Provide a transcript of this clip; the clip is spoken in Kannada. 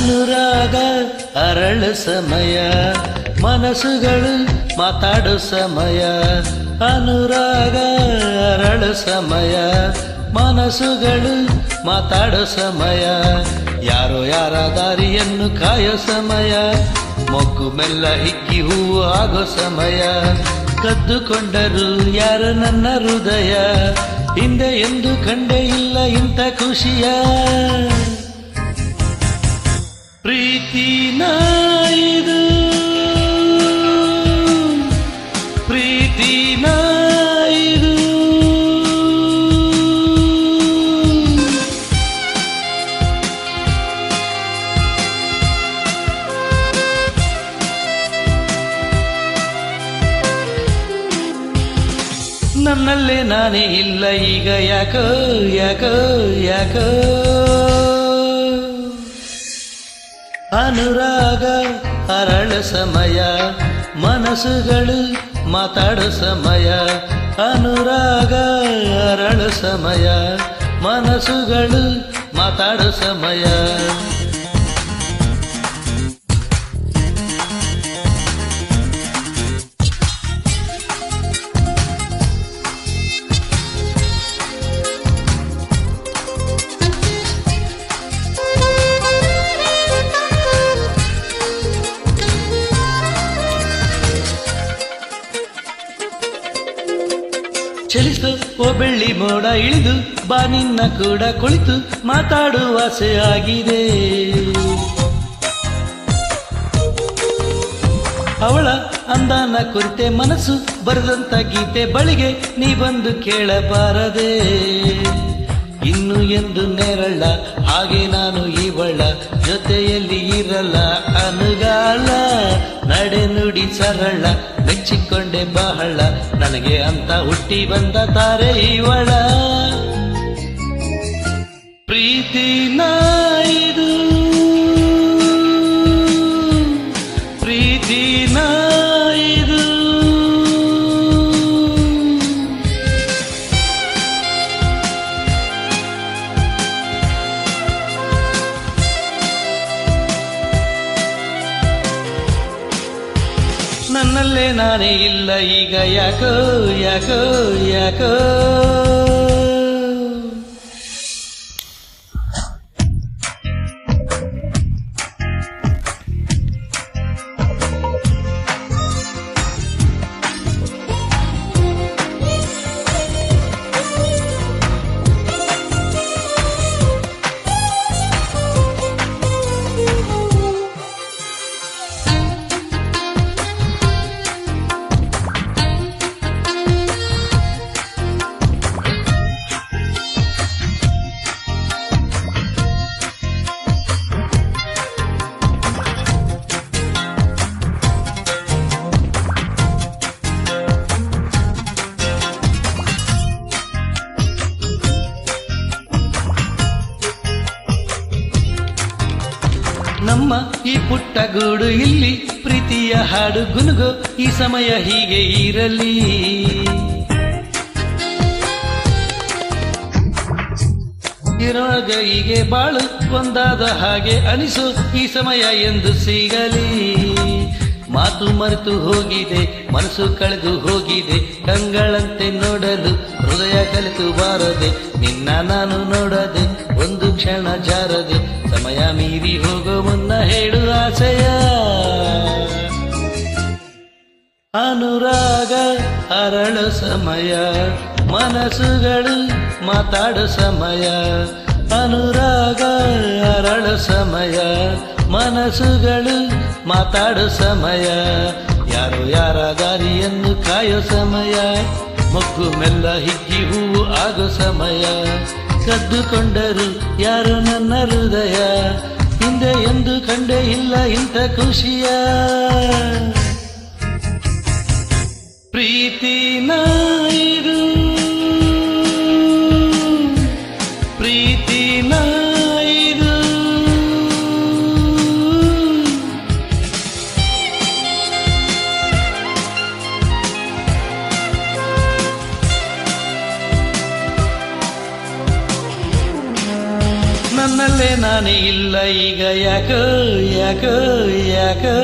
ಅನುರಾಗ ಅರಳು ಸಮಯ ಮನಸ್ಸುಗಳು ಮಾತಾಡೋ ಸಮಯ ಅನುರಾಗ ಅರಳು ಸಮಯ ಮನಸ್ಸುಗಳು ಮಾತಾಡೋ ಸಮಯ ಯಾರೋ ಯಾರ ದಾರಿಯನ್ನು ಕಾಯೋ ಸಮಯ ಮೊಗ್ಗು ಮೆಲ್ಲ ಹಿಕ್ಕಿ ಹೂವು ಆಗೋ ಸಮಯ ಕದ್ದುಕೊಂಡರು ಯಾರು ನನ್ನ ಹೃದಯ ಹಿಂದೆ ಎಂದು ಕಂಡೇ ಇಲ್ಲ ಇಂಥ ಖುಷಿಯ ಪ್ರೀತಿನ ಇದು ಪ್ರೀತಿನ ಇದು ನನ್ನಲ್ಲೇ ನಾನೇ ಇಲ್ಲ ಈಗ ಯಾಕೋ ಯಾಕೋ ಯಾಕೋ ಅನುರಾಗ ಅರಳ ಸಮಯ ಮನಸ್ಸುಗಳು ಮಾತಾಡೋ ಸಮಯ ಅನುರಾಗ ಅರಳ ಸಮಯ ಮನಸ್ಸುಗಳು ಮಾತಾಡೋ ಸಮಯ ಚಲಿಸು ಓ ಬೆಳ್ಳಿ ಮೋಡ ಇಳಿದು ಬಾ ನಿನ್ನ ಕೂಡ ಕುಳಿತು ಮಾತಾಡುವ ಆಸೆ ಆಗಿದೆ ಅವಳ ಅಂದಾನ ಕುರಿತೆ ಮನಸ್ಸು ಬರೆದಂತ ಗೀತೆ ಬಳಿಗೆ ನೀ ಬಂದು ಕೇಳಬಾರದೆ ಇನ್ನು ಎಂದು ನೆರಳ ಹಾಗೆ ನಾನು ಇವಳ ಜೊತೆಯಲ್ಲಿ ಇರಲ್ಲ ಅನುಗಾಲ ನಡೆ ನುಡಿ ಸರಳ ಮೆಚ್ಚಿಕೊಂಡೆ ಬಹಳ ನನಗೆ ಅಂತ ಹುಟ್ಟಿ ಬಂದ ತಾರೆ ಇವಳ ಪ್ರೀತಿನ ಇದು ಪ್ರೀತಿನ ಇದು ನನ್ನಲ್ಲೇ ನಾನೇ ಇಲ್ಲ ಈಗ ಯಾಕೋ ಯಾಕೋ ಯಾಕೋ ನಮ್ಮ ಈ ಪುಟ್ಟ ಗೂಡು ಇಲ್ಲಿ ಪ್ರೀತಿಯ ಹಾಡು ಗುನುಗು ಈ ಸಮಯ ಹೀಗೆ ಇರಲಿ ಇರುವಾಗ ಹೀಗೆ ಬಾಳು ಒಂದಾದ ಹಾಗೆ ಅನಿಸು ಈ ಸಮಯ ಎಂದು ಸಿಗಲಿ ಮಾತು ಮರೆತು ಹೋಗಿದೆ ಮನಸ್ಸು ಕಳೆದು ಹೋಗಿದೆ ಕಂಗಳಂತೆ ನೋಡಲು ಹೃದಯ ಕಲಿತು ಬಾರದೆ ನಿನ್ನ ನಾನು ನೋಡದೆ ಒಂದು ಕ್ಷಣ ಜಾರದೆ ಸಮಯ ಮೀರಿ ಹೋಗೋ ಮುನ್ನ ಹೇಳು ಆಸೆಯ ಅನುರಾಗ ಅರಳು ಸಮಯ ಮನಸ್ಸುಗಳು ಮಾತಾಡೋ ಸಮಯ ಅನುರಾಗ ಅರಳು ಸಮಯ ಮನಸ್ಸುಗಳು ಮಾತಾಡೋ ಸಮಯ ಯಾರೋ ಯಾರ ದಾರಿಯನ್ನು ಕಾಯೋ ಸಮಯ ಮೊಗ್ಗು ಮೆಲ್ಲ ಹಿಗ್ಗಿ ಹೂವು ಆಗೋ ಸಮಯ ಕದ್ದುಕೊಂಡರು ಯಾರು ನನ್ನ ಹೃದಯ ಹಿಂದೆ ಎಂದು ಕಂಡೇ ಇಲ್ಲ ಇಂಥ ಖುಷಿಯ ಪ್ರೀತಿನ ಇದು ಪ್ರೀತಿನ ಇದು ನನ್ನಲ್ಲೇ ನಾನೇ ಇಲ್ಲ ಈಗ ಯಾಕೋ ಯಾಕೋ ಯಾಕೋ